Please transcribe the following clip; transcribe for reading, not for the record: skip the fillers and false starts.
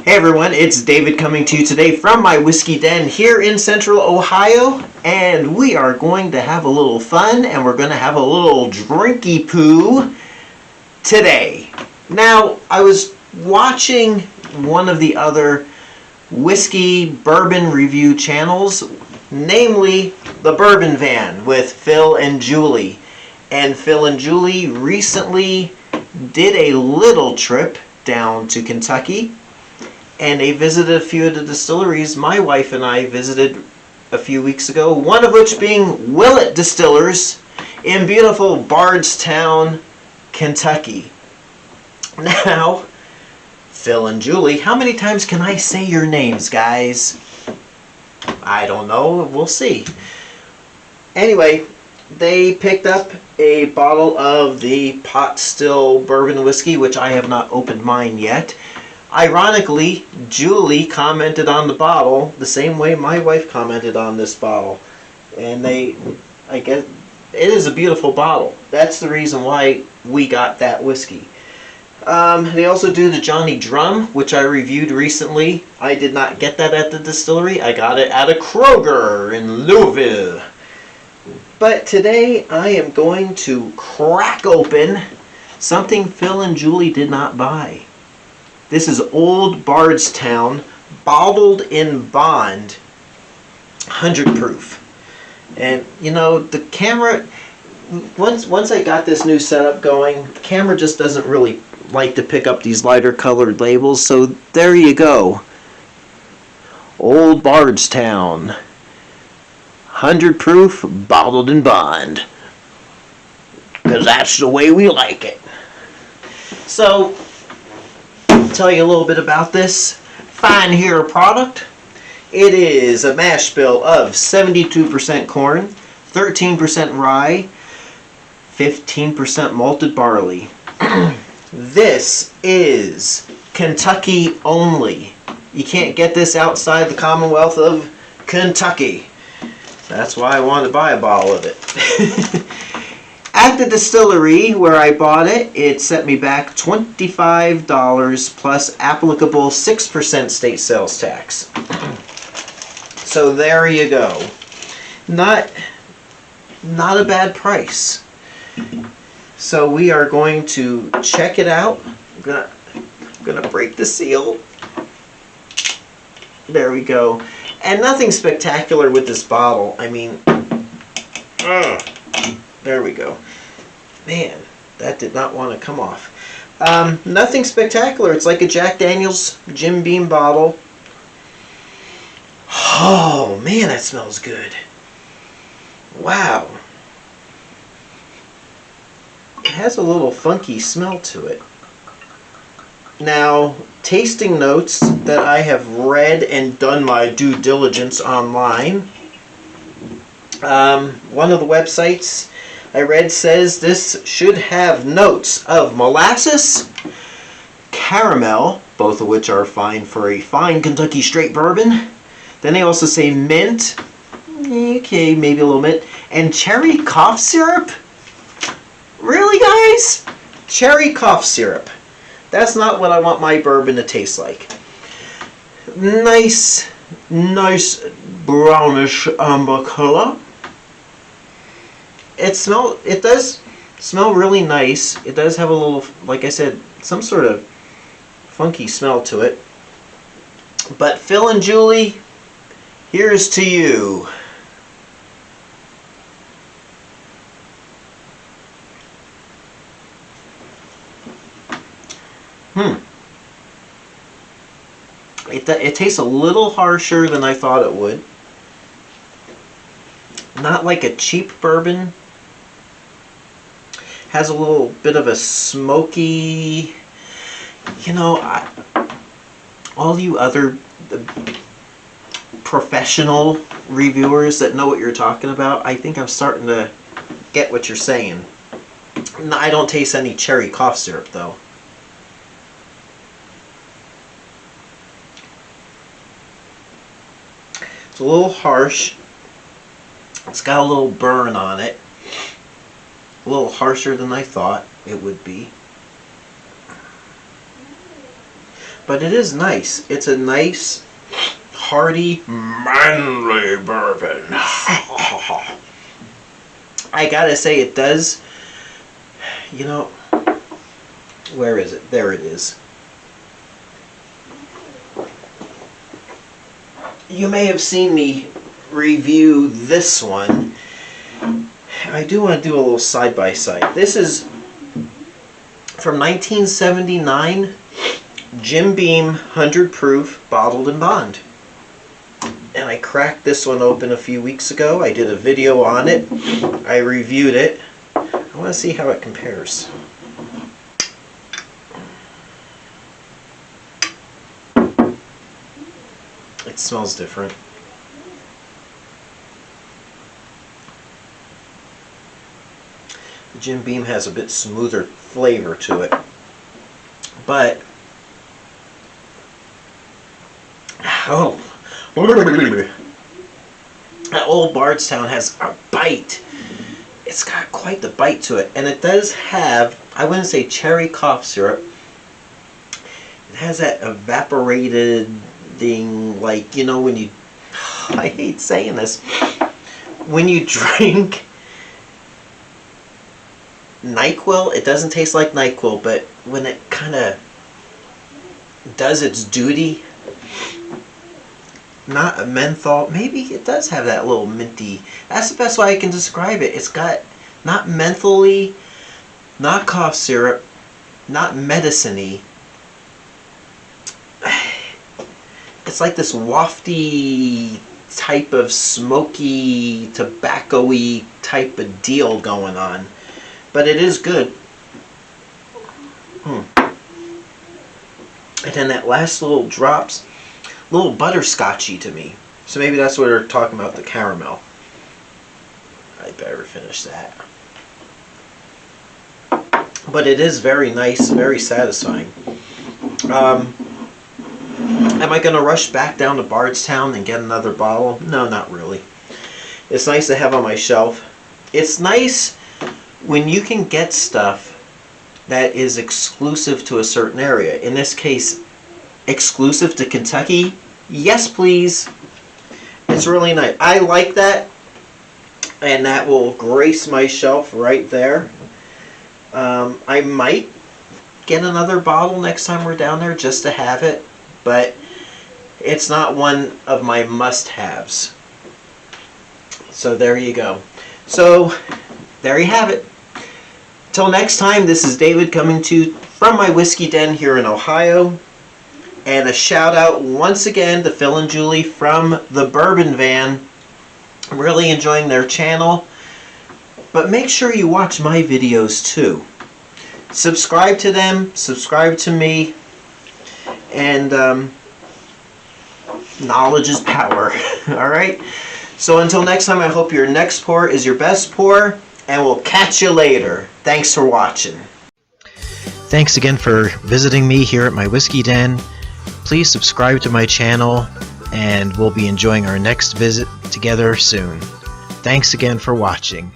Hey everyone, it's David coming to you today from my whiskey den here in central Ohio, and we are going to have a little fun and we're going to have a little drinky poo today. Now, I was watching one of the other whiskey bourbon review channels, namely the Bourbon Van with Phil and Julie. And Phil and Julie recently did a little trip down to Kentucky, and they visited a few of the distilleries my wife and I visited a few weeks ago, one of which being Willett Distillers in beautiful Bardstown, Kentucky. Now, Phil and Julie, how many times can I say your names, guys? I don't know, we'll see. Anyway, they picked up a bottle of the pot still bourbon whiskey, which I have not opened mine yet. Ironically, Julie commented on the bottle the same way my wife commented on this bottle. And I guess, it is a beautiful bottle. That's the reason why we got that whiskey. They also do the Johnny Drum, which I reviewed recently. I did not get that at the distillery. I got it at a Kroger in Louisville. But today I am going to crack open something Phil and Julie did not buy. This is Old Bardstown, bottled in bond, 100 proof. And you know, the camera, once I got this new setup going, the camera just doesn't really like to pick up these lighter colored labels, so there you go. Old Bardstown, 100 proof, bottled in bond. Because that's the way we like it. So, tell you a little bit about this fine here product. It is a mash bill of 72% corn, 13% rye, 15% malted barley. This is Kentucky only. You can't get this outside the Commonwealth of Kentucky. That's why I wanted to buy a bottle of it. At the distillery where I bought it, it set me back $25 plus applicable 6% state sales tax. So there you go. Not a bad price. So we are going to check it out. I'm gonna break the seal. There we go. And nothing spectacular with this bottle. I mean, there we go. Man, that did not want to come off. Nothing spectacular. It's like a Jack Daniel's Jim Beam bottle. Oh, man, that smells good. Wow. It has a little funky smell to it. Now, tasting notes that I have read and done my due diligence online. One of the websites I read says this should have notes of molasses, caramel, both of which are fine for a fine Kentucky straight bourbon. Then they also say mint, okay, maybe a little mint, and cherry cough syrup. Really, guys? Cherry cough syrup. That's not what I want my bourbon to taste like. Nice brownish amber color. It does smell really nice. It does have a little, like I said, some sort of funky smell to it. But Phil and Julie, here's to you. It tastes a little harsher than I thought it would. Not like a cheap bourbon. Has a little bit of a smoky, you know, all you other professional reviewers that know what you're talking about, I think I'm starting to get what you're saying. I don't taste any cherry cough syrup though. It's a little harsh. It's got a little burn on it. A little harsher than I thought it would be. but it is nice. It's a nice, hearty, manly bourbon. I gotta say, it does, you know, where is it? There it is. You may have seen me review this one. I do want to do a little side-by-side. This is from 1979, Jim Beam 100 proof bottled in bond. And I cracked this one open a few weeks ago. I did a video on it. I reviewed it. I want to see how it compares. It smells different. The Jim Beam has a bit smoother flavor to it. But, oh, that Old Bardstown has a bite. It's got quite the bite to it. And it does have, I wouldn't say cherry cough syrup. It has that evaporated thing, like, you know, when you, I hate saying this, when you drink NyQuil, it doesn't taste like NyQuil, but when it kind of does its duty, not a menthol, maybe it does have that little minty, that's the best way I can describe it. It's got not mentholy, not cough syrup, not medicine-y. It's like this wafty type of smoky, tobacco-y type of deal going on. But it is good. And then that last little drops, a little butterscotchy to me. So maybe that's what they're talking about, the caramel. I better finish that. But it is very nice, very satisfying. Am I going to rush back down to Bardstown and get another bottle? No, not really. It's nice to have on my shelf. It's nice when you can get stuff that is exclusive to a certain area. In this case, exclusive to Kentucky. Yes, please. It's really nice. I like that. And that will grace my shelf right there. I might get another bottle next time we're down there just to have it. But it's not one of my must-haves. So there you go. So there you have it. Till next time, this is David coming to you from my whiskey den here in Ohio. And a shout out once again to Phil and Julie from the Bourbon Van. I'm really enjoying their channel. But make sure you watch my videos too. Subscribe to them, subscribe to me. And knowledge is power. Alright? So until next time, I hope your next pour is your best pour. And we'll catch you later. Thanks for watching. Thanks again for visiting me here at my whiskey den. Please subscribe to my channel, and we'll be enjoying our next visit together soon. Thanks again for watching.